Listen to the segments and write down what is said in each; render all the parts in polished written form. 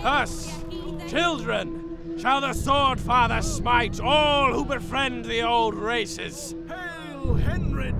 Thus, children, shall the Sword Father smite all who befriend the old races. Hail, Henrid!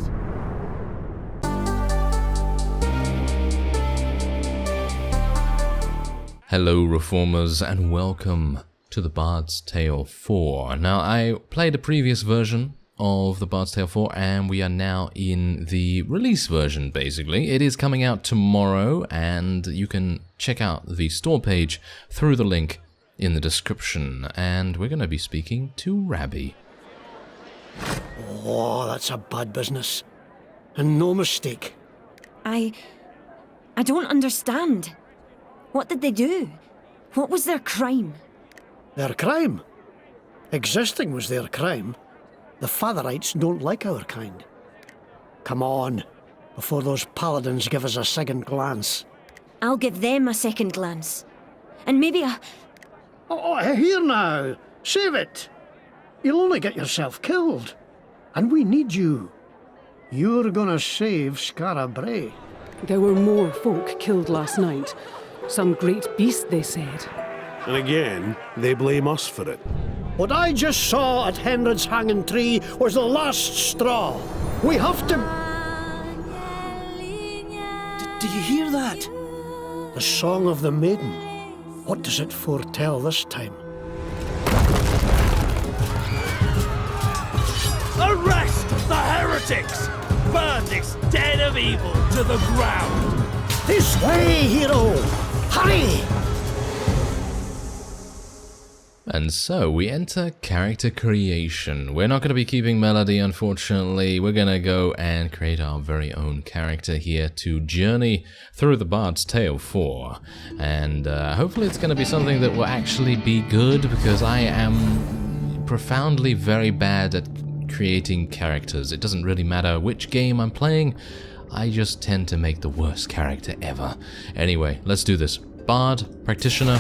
Hello Reformers and welcome to the Bard's Tale 4. Now I played a previous version of the Bard's Tale 4 and we are now in the release version basically. It is coming out tomorrow and you can check out the store page through the link in the description, and we're going to be speaking to Rabbi. Oh, that's a bad business. And no mistake. I don't understand. What did they do? What was their crime? Their crime? Existing was their crime. The Fatherites don't like our kind. Come on, before those paladins give us a second glance. I'll give them a second glance. And maybe a... Oh, here now. Save it. You'll only get yourself killed. And we need you. You're gonna save Skara Brae. There were more folk killed last night. Some great beast, they said. And again, they blame us for it. What I just saw at Henrid's hanging tree was the last straw. We have to... Do you hear that? The Song of the Maiden. What does it foretell this time? Arrest the heretics! Burn this den of evil to the ground! This way, hero! Hurry! And so we enter character creation. We're not going to be keeping Melody, unfortunately. We're going to go and create our very own character here to journey through the Bard's Tale 4. And hopefully it's going to be something that will actually be good, because I am profoundly very bad at creating characters. It doesn't really matter which game I'm playing. I just tend to make the worst character ever. Anyway, let's do this. Bard, practitioner,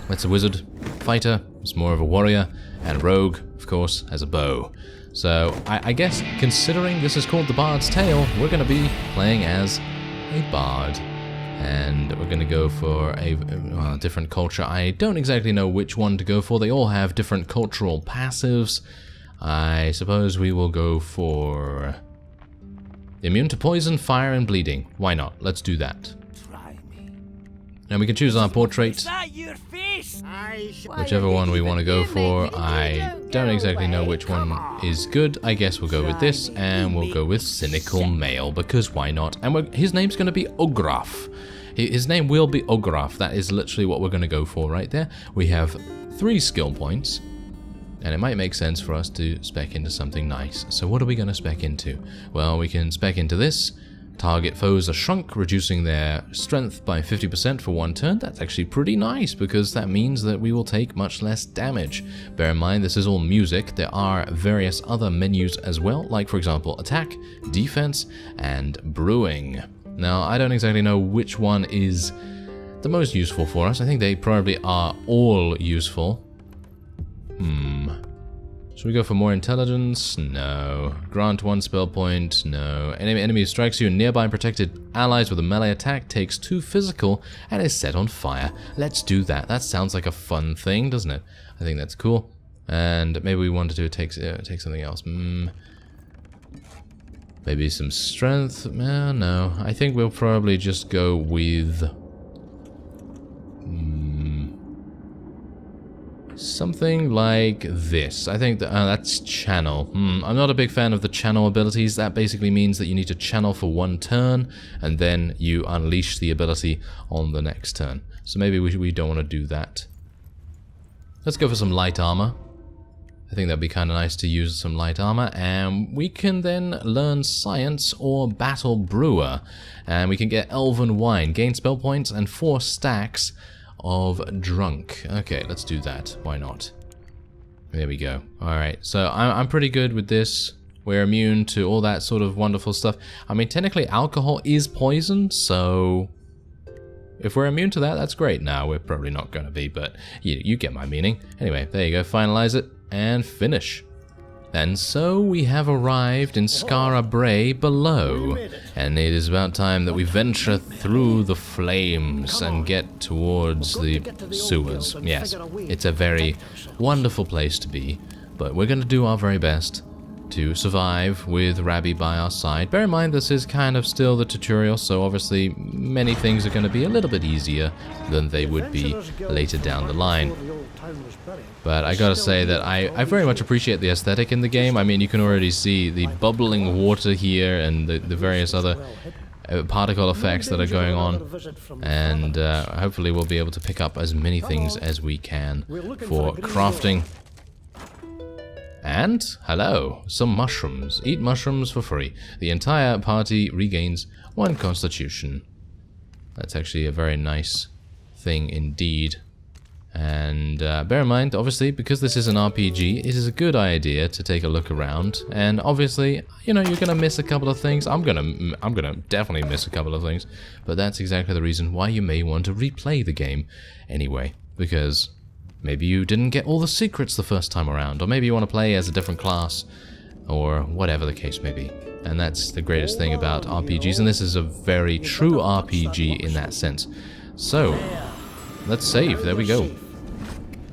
that's a wizard, fighter, is more of a warrior, and rogue, of course, has a bow. So, I guess, considering this is called the Bard's Tale, we're going to be playing as a bard. And we're going to go for a different culture. I don't exactly know which one to go for. They all have different cultural passives. I suppose we will go for... immune to poison, fire, and bleeding. Why not? Let's do that. Now we can choose our portrait. Whichever one we want to go for. I don't exactly know which one is good. I guess we'll go with this, and we'll go with Cynical Male, because why not? And his name's going to be Ograf. His name will be Ograf. That is literally what we're going to go for right there. We have 3 skill points, and it might make sense for us to spec into something nice. So what are we going to spec into? Well, we can spec into this. Target foes are shrunk, reducing their strength by 50% for 1 turn. That's actually pretty nice, because that means that we will take much less damage. Bear in mind, this is all music. There are various other menus as well, like for example, attack, defense, and brewing. Now, I don't exactly know which one is the most useful for us. I think they probably are all useful. Should we go for more intelligence? No. Grant 1 spell point? No. Enemy who strikes you and nearby protected allies with a melee attack takes 2 physical and is set on fire. Let's do that. That sounds like a fun thing, doesn't it? I think that's cool. And maybe we want to take something else. Maybe some strength? No. I think we'll probably just go with... something like this. I think that's channel. I'm not a big fan of the channel abilities. That basically means that you need to channel for 1 turn, and then you unleash the ability on the next turn. So maybe we don't want to do that. Let's go for some light armor. I think that'd be kind of nice to use some light armor, and we can then learn science or battle brewer, and we can get elven wine, gain spell points, and 4 stacks of drunk. Okay, let's do that. Why not? There we go. Alright, so I'm pretty good with this. We're immune to all that sort of wonderful stuff. I mean, technically alcohol is poison, so if we're immune to that, that's great. Now, we're probably not going to be, but you get my meaning. Anyway, there you go. Finalize it and finish. And so we have arrived in Skara Brae below, and it is about time that we venture through the flames and get towards the sewers. Yes, it's a very wonderful place to be, but we're going to do our very best to survive with Rabbi by our side. Bear in mind, this is kind of still the tutorial, so obviously many things are going to be a little bit easier than they would be later down the line. But I gotta say that I very much appreciate the aesthetic in the game. I mean, you can already see the bubbling water here and the various other particle effects that are going on. And hopefully we'll be able to pick up as many things as we can for crafting. And, hello, some mushrooms. Eat mushrooms for free. The entire party regains 1 constitution. That's actually a very nice thing indeed. And bear in mind, obviously, because this is an RPG, it is a good idea to take a look around. And obviously, you know, you're gonna miss a couple of things. I'm gonna definitely miss a couple of things. But that's exactly the reason why you may want to replay the game anyway. Because maybe you didn't get all the secrets the first time around, or maybe you want to play as a different class, or whatever the case may be. And that's the greatest thing about RPGs, and this is a very true RPG in that sense. So, let's save. There we go.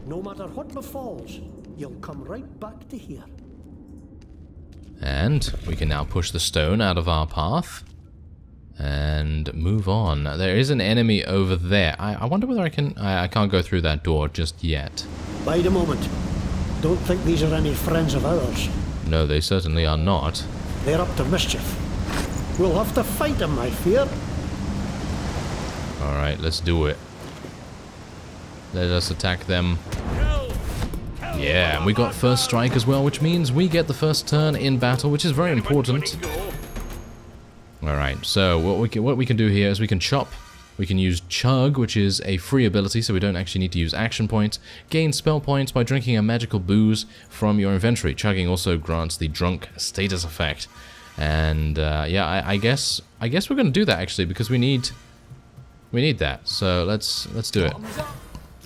No matter what befalls, you'll come right back to here. And we can now push the stone out of our path and move on. There is an enemy over there. I wonder whether I can... I can't go through that door just yet. Bide a moment. Don't think these are any friends of ours. No, they certainly are not. They're up to mischief. We'll have to fight them, I fear. Alright, let's do it. Let us attack them. Yeah, and we got first strike as well, which means we get the first turn in battle, which is very important. Alright, so what we can do here is we can chop. We can use chug, which is a free ability, so we don't actually need to use action points. Gain spell points by drinking a magical booze from your inventory. Chugging also grants the drunk status effect. And yeah, I guess we're going to do that actually, because we need that. So let's do it.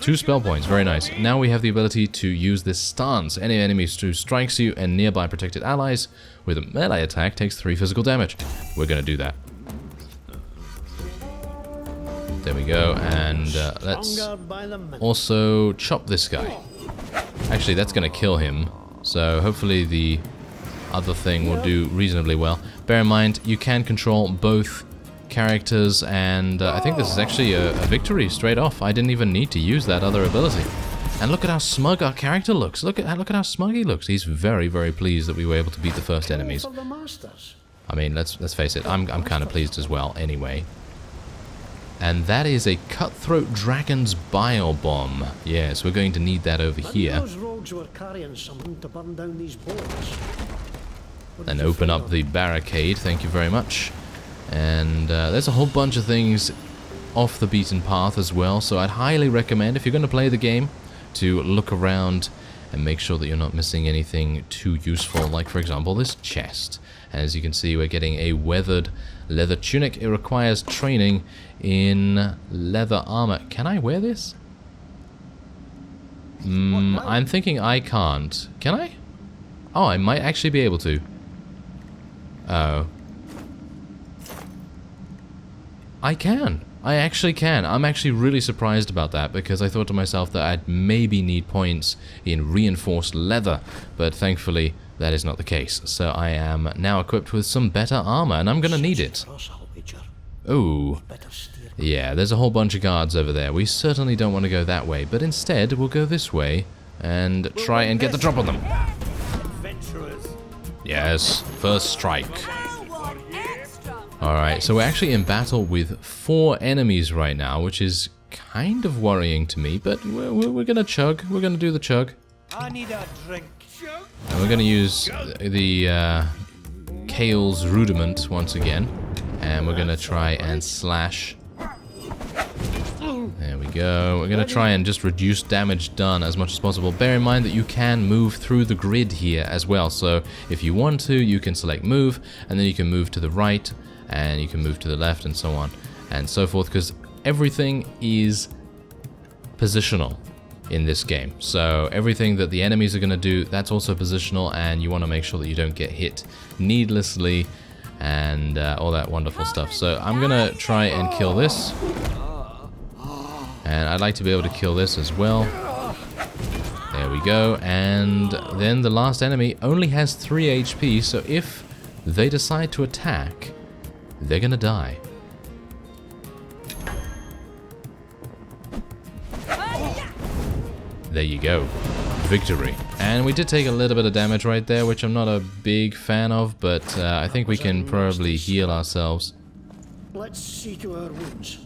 2 spell points, very nice. Now we have the ability to use this stance. Any enemy who strikes you and nearby protected allies with a melee attack takes 3 physical damage. We're going to do that. There we go, and let's also chop this guy. Actually, that's going to kill him, so hopefully the other thing will do reasonably well. Bear in mind, you can control both characters, and I think this is actually a victory straight off. I didn't even need to use that other ability. And look at how smug our character looks. Look at how smug he looks. He's very, very pleased that we were able to beat the first enemies. I mean, let's face it. I'm kind of pleased as well. Anyway, and that is a cutthroat dragon's bile bomb. Yes, we're going to need that over here. Those rogues were carrying something to burn down these boards. And open up the barricade. Thank you very much. And there's a whole bunch of things off the beaten path as well, so I'd highly recommend, if you're going to play the game, to look around and make sure that you're not missing anything too useful, like for example this chest. As you can see, we're getting a weathered leather tunic. It requires training in leather armor. Can I wear this? I'm thinking I can't. Can I? Oh, I might actually be able to. Oh. I can. I actually can. I'm actually really surprised about that, because I thought to myself that I'd maybe need points in reinforced leather, but thankfully that is not the case. So I am now equipped with some better armor, and I'm gonna need it. Ooh. Yeah, there's a whole bunch of guards over there. We certainly don't want to go that way, but instead we'll go this way and try and get the drop on them. Yes, first strike. Alright, so we're actually in battle with 4 enemies right now, which is kind of worrying to me, but we're gonna chug. We're gonna do the chug. I need a drink. And we're gonna use the Kale's Rudiment once again, and we're gonna try and slash. There we go. We're gonna try and just reduce damage done as much as possible. Bear in mind that you can move through the grid here as well, so if you want to, you can select move, and then you can move to the right, and you can move to the left, and so on and so forth, because everything is positional. in this game. So everything that the enemies are going to do, that's also positional, and you want to make sure that you don't get hit needlessly and all that wonderful stuff. So I'm going to try and kill this. And I'd like to be able to kill this as well. There we go. And then the last enemy only has 3 HP, so if they decide to attack, they're going to die. There you go. Victory. And we did take a little bit of damage right there, which I'm not a big fan of, but I think we can probably heal ourselves. Let's see to our wounds.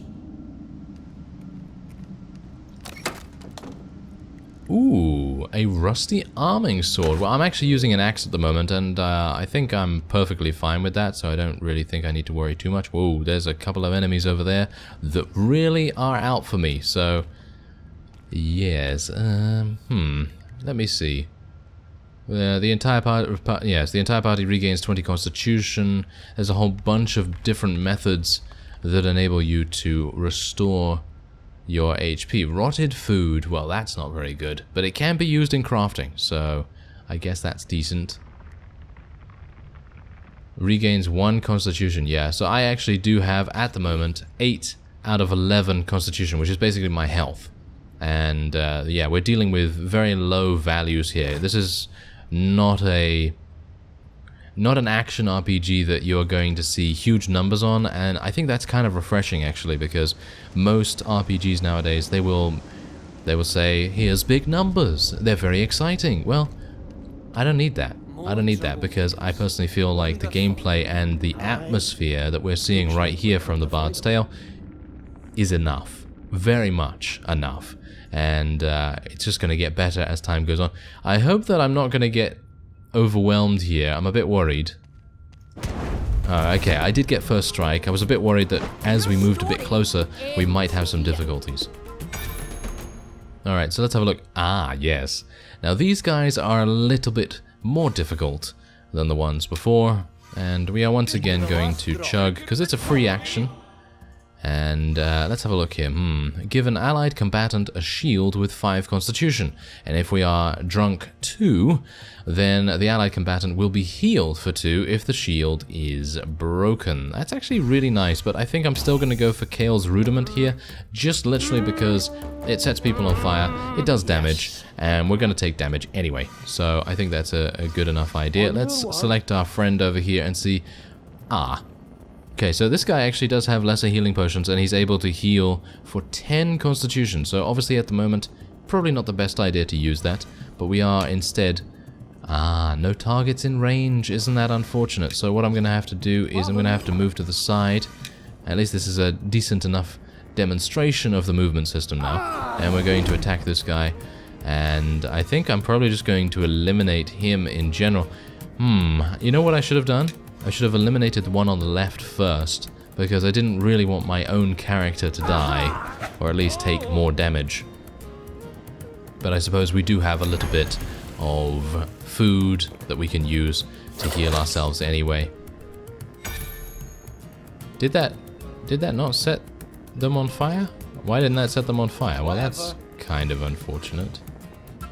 Ooh, a rusty arming sword. Well, I'm actually using an axe at the moment, and I think I'm perfectly fine with that, so I don't really think I need to worry too much. Whoa, there's a couple of enemies over there that really are out for me, so... Yes, let me see. The entire party regains 20 constitution. There's a whole bunch of different methods that enable you to restore your HP. Rotted food, well, that's not very good, but it can be used in crafting, so I guess that's decent. Regains 1 constitution, yeah, so I actually do have, at the moment, 8 out of 11 constitution, which is basically my health. And yeah, we're dealing with very low values here. This is not an action RPG that you're going to see huge numbers on, and I think that's kind of refreshing actually, because most RPGs nowadays they will say, here's big numbers, they're very exciting. Well, I don't need that. I don't need that, because I personally feel like the gameplay and the atmosphere that we're seeing right here from the Bard's Tale is enough. Very much enough. And it's just going to get better as time goes on. I hope that I'm not going to get overwhelmed here. I'm a bit worried. Okay, I did get first strike. I was a bit worried that as we moved a bit closer, we might have some difficulties. Alright, so let's have a look. Ah, yes. Now these guys are a little bit more difficult than the ones before. And we are once again going to chug, because it's a free action. And let's have a look here. Give an allied combatant a shield with 5 constitution. And if we are drunk 2, then the allied combatant will be healed for 2 if the shield is broken. That's actually really nice, but I think I'm still going to go for Kale's Rudiment here, just literally because it sets people on fire, it does damage, and we're going to take damage anyway. So I think that's a good enough idea. Let's select our friend over here and see... Ah. Okay, so this guy actually does have lesser healing potions, and he's able to heal for 10 constitution. So obviously at the moment, probably not the best idea to use that, but we are instead... Ah, no targets in range. Isn't that unfortunate? So what I'm going to have to do is I'm going to have to move to the side. At least this is a decent enough demonstration of the movement system now. And we're going to attack this guy. And I think I'm probably just going to eliminate him in general. You know what I should have done? I should have eliminated the one on the left first, because I didn't really want my own character to die, or at least take more damage. But I suppose we do have a little bit of food that we can use to heal ourselves anyway. Did that not set them on fire? Why didn't that set them on fire? Well, that's kind of unfortunate.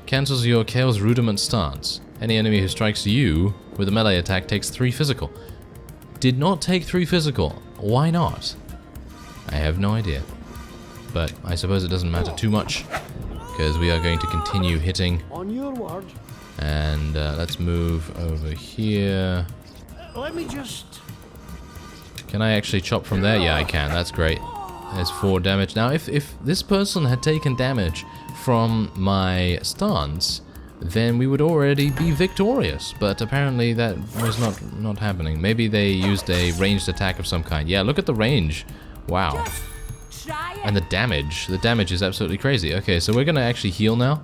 Cancels your Kale's Rudiment stance. Any enemy who strikes you with a melee attack takes 3 physical. Did not take 3 physical. Why not? I have no idea. But I suppose it doesn't matter too much, because we are going to continue hitting. On your word. And let's move over here. Let me just... Can I actually chop from there? Yeah, I can. That's great. There's 4 damage. Now, if this person had taken damage from my stance, then we would already be victorious. But apparently that was not happening. Maybe they used a ranged attack of some kind. Yeah, look at the range. Wow. And the damage. The damage is absolutely crazy. Okay, so we're going to actually heal now.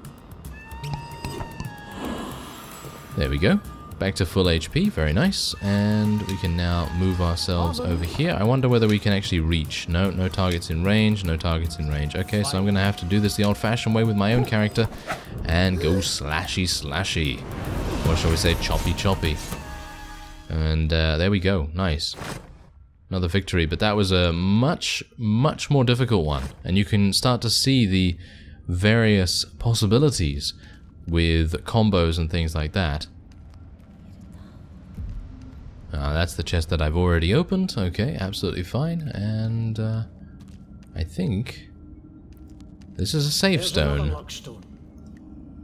There we go. Back to full HP. Very nice. And we can now move ourselves over here. I wonder whether we can actually reach. No, no targets in range. No targets in range. Okay, so I'm going to have to do this the old-fashioned way with my own character. And go slashy slashy. Or shall we say choppy choppy. And there we go. Nice. Another victory. But that was a much more difficult one. And you can start to see the various possibilities with combos and things like that. That's the chest that I've already opened. Okay, absolutely fine. And I think this is a save stone.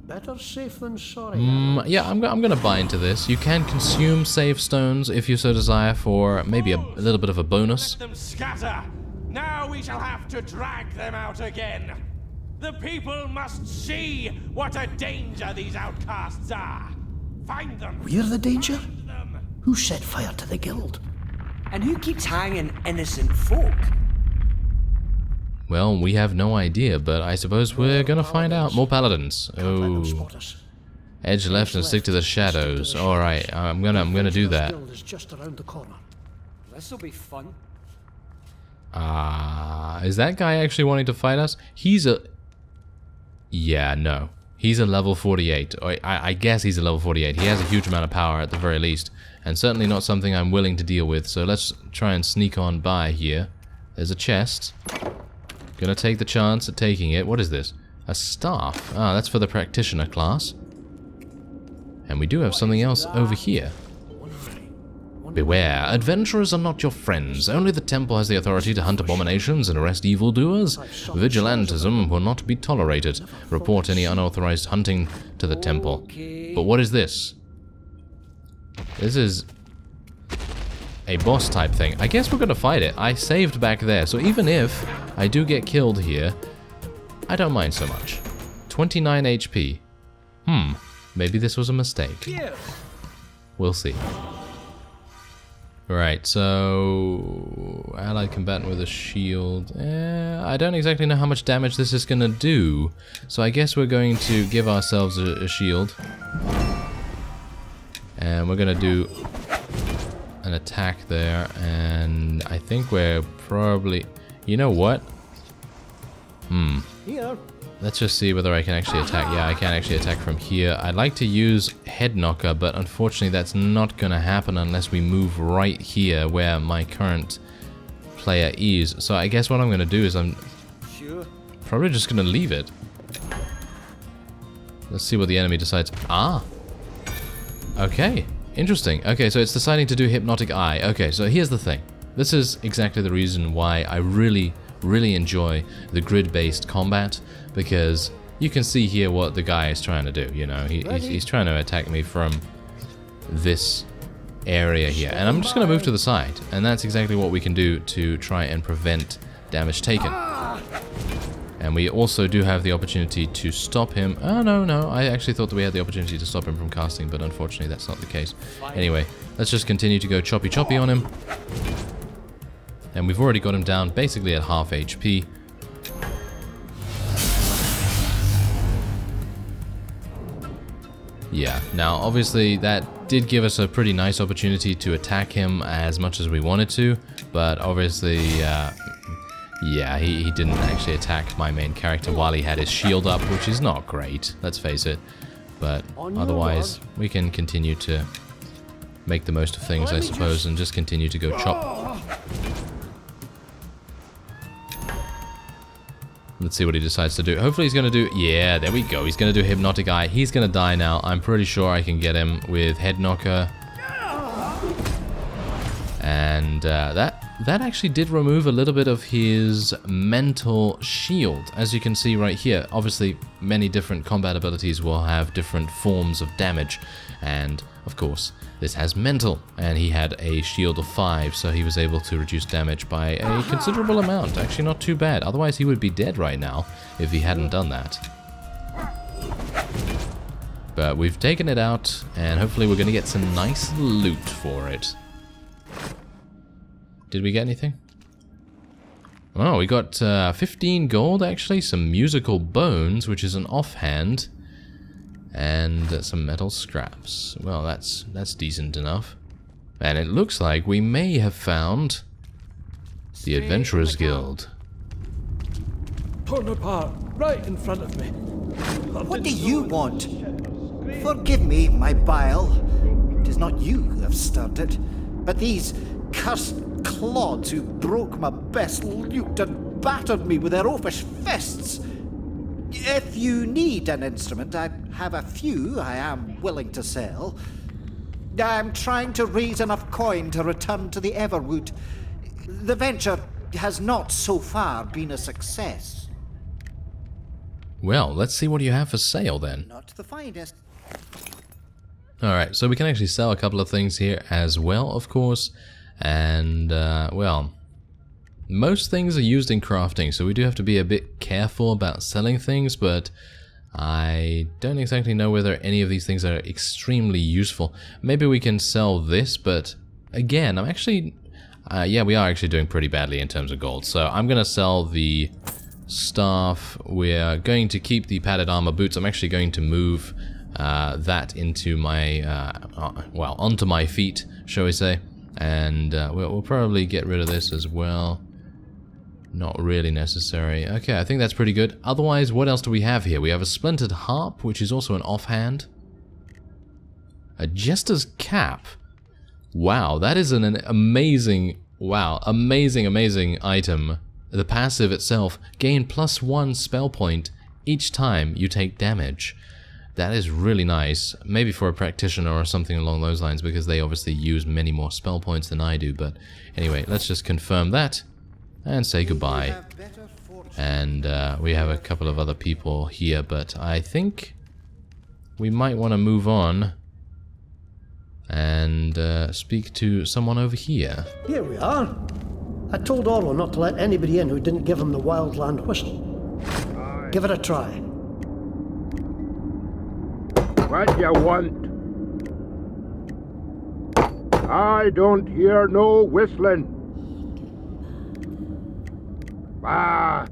Better safe than sorry. Yeah, I'm gonna buy into this. You can consume save stones if you so desire for maybe a little bit of a bonus. Let them scatter. Now we shall have to drag them out again. The people must see what a danger these outcasts are. Find them. We're the danger? Find them. Who set fire to the guild? And who keeps hanging innocent folk? Well, we have no idea, but I suppose we're gonna find out. More paladins. Oh, edge left and stick to the shadows. All right, I'm gonna do that. This'll be fun. Is that guy actually wanting to fight us? He's a... Yeah, no. He's a level 48. I guess he's a level 48. He has a huge amount of power at the very least, and certainly not something I'm willing to deal with, so let's try and sneak on by here. There's a chest. Gonna take the chance at taking it. What is this? A staff. Ah, that's for the practitioner class. And we do have something else over here. Beware, adventurers are not your friends. Only the temple has the authority to hunt abominations and arrest evildoers. Vigilantism will not be tolerated. Report any unauthorized hunting to the temple. But what is this? This is a boss type thing. I guess we're gonna fight it. I saved back there, so even if I do get killed here, I don't mind so much. 29 HP. Maybe this was a mistake. We'll see. Right, so... allied combatant with a shield. I don't exactly know how much damage this is gonna do, so I guess we're going to give ourselves a shield. And we're gonna do an attack there, and I think we're probably... You know what? Let's just see whether I can actually attack. Yeah, I can actually attack from here. I'd like to use Head Knocker, but unfortunately that's not going to happen unless we move right here where my current player is. So I guess what I'm going to do is I'm probably just going to leave it. Let's see what the enemy decides. Ah! Okay, interesting. Okay, so it's deciding to do Hypnotic Eye. Okay, so here's the thing. This is exactly the reason why I really enjoy the grid-based combat, because you can see here what the guy is trying to do, you know. He's trying to attack me from this area here, and I'm just going to move to the side, and that's exactly what we can do to try and prevent damage taken. And we also do have the opportunity to stop him. Oh, no, I actually thought that we had the opportunity to stop him from casting, but unfortunately that's not the case. Anyway, let's just continue to go choppy on him. And we've already got him down basically at half HP. Yeah, now obviously that did give us a pretty nice opportunity to attack him as much as we wanted to, but obviously, yeah, he didn't actually attack my main character while he had his shield up, which is not great, let's face it. But otherwise, we can continue to make the most of things, I suppose, and just continue to go chop. Let's see what he decides to do. Hopefully he's going to do... Yeah, there we go. He's going to do Hypnotic Eye. He's going to die now. I'm pretty sure I can get him with Head Knocker. And that actually did remove a little bit of his mental shield. As you can see right here, obviously many different combat abilities will have different forms of damage. And, of course, this has mental, and he had a shield of 5, so he was able to reduce damage by a considerable amount. Actually, not too bad. Otherwise, he would be dead right now if he hadn't done that. But we've taken it out, and hopefully we're going to get some nice loot for it. Did we get anything? Oh, we got 15 gold, actually. Some musical bones, which is an offhand. And some metal scraps. Well, that's decent enough. And it looks like we may have found the Adventurers Guild. Torn apart, right in front of me. What do you want? Forgive me, my bile. It is not you who have stirred it, but these cursed clods who broke my best lute and battered me with their oafish fists. If you need an instrument, I have a few I am willing to sell. I'm trying to raise enough coin to return to the Everwood. The venture has not so far been a success. Well, let's see what you have for sale then. Not the finest. Alright, so we can actually sell a couple of things here as well, of course. And, well, most things are used in crafting, so we do have to be a bit careful about selling things, but I don't exactly know whether any of these things are extremely useful. Maybe we can sell this, but again, I'm actually... yeah, we are actually doing pretty badly in terms of gold, so I'm going to sell the staff. We're going to keep the padded armor boots. I'm actually going to move that into my, well, onto my feet, shall we say. And we'll probably get rid of this as well. Not really necessary. Okay, I think that's pretty good. Otherwise, what else do we have here? We have a splintered harp, which is also an offhand. A jester's cap. Wow, that is an amazing, wow, amazing item. The passive itself, gain +1 spell point each time you take damage. That is really nice. Maybe for a practitioner or something along those lines, because they obviously use many more spell points than I do. But anyway, let's just confirm that and say goodbye. And we have a couple of other people here, but I think we might want to move on and speak to someone over here. Here we are. I told Orwell not to let anybody in who didn't give him the Wildland whistle. Give it a try. What you want? I don't hear no whistling. Ah.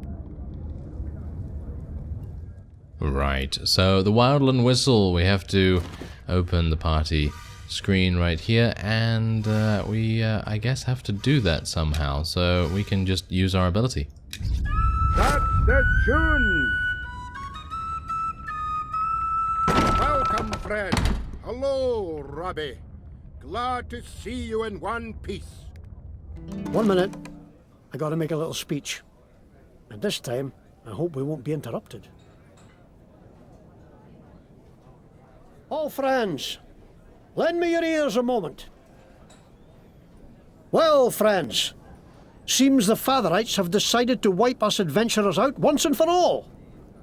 Right, so the Wildland whistle, we have to open the party screen right here, and we, I guess, have to do that somehow, so we can just use our ability. That's the tune! Welcome, friend. Hello, Robbie. Glad to see you in one piece. 1 minute. I gotta make a little speech. And this time, I hope we won't be interrupted. All friends, lend me your ears a moment. Well, friends, seems the Fatherites have decided to wipe us adventurers out once and for all.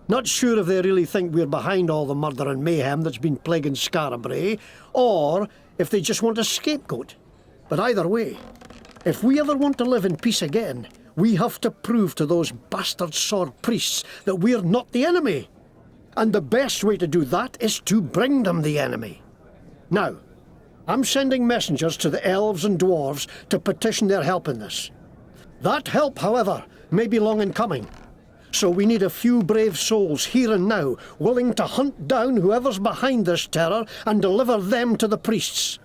Not sure if they really think we're behind all the murder and mayhem that's been plaguing Skara, Brae, or if they just want a scapegoat. But either way, if we ever want to live in peace again, we have to prove to those bastard sword priests that we're not the enemy. And the best way to do that is to bring them the enemy. Now, I'm sending messengers to the elves and dwarves to petition their help in this. That help, however, may be long in coming. So we need a few brave souls here and now, willing to hunt down whoever's behind this terror and deliver them to the priests.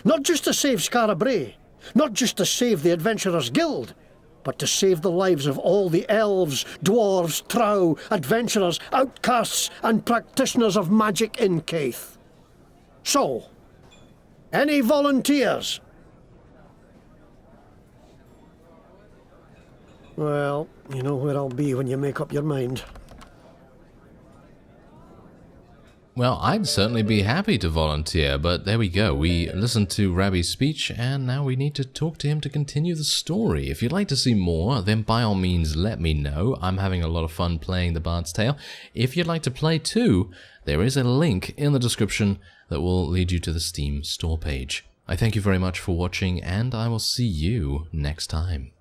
Not just to save Skara Brae, not just to save the Adventurers Guild, but to save the lives of all the elves, dwarves, trow, adventurers, outcasts, and practitioners of magic in Caith. So, any volunteers? Well, you know where I'll be when you make up your mind. Well, I'd certainly be happy to volunteer, but there we go. We listened to Rabbi's speech, and now we need to talk to him to continue the story. If you'd like to see more, then by all means let me know. I'm having a lot of fun playing The Bard's Tale. If you'd like to play too, there is a link in the description that will lead you to the Steam store page. I thank you very much for watching, and I will see you next time.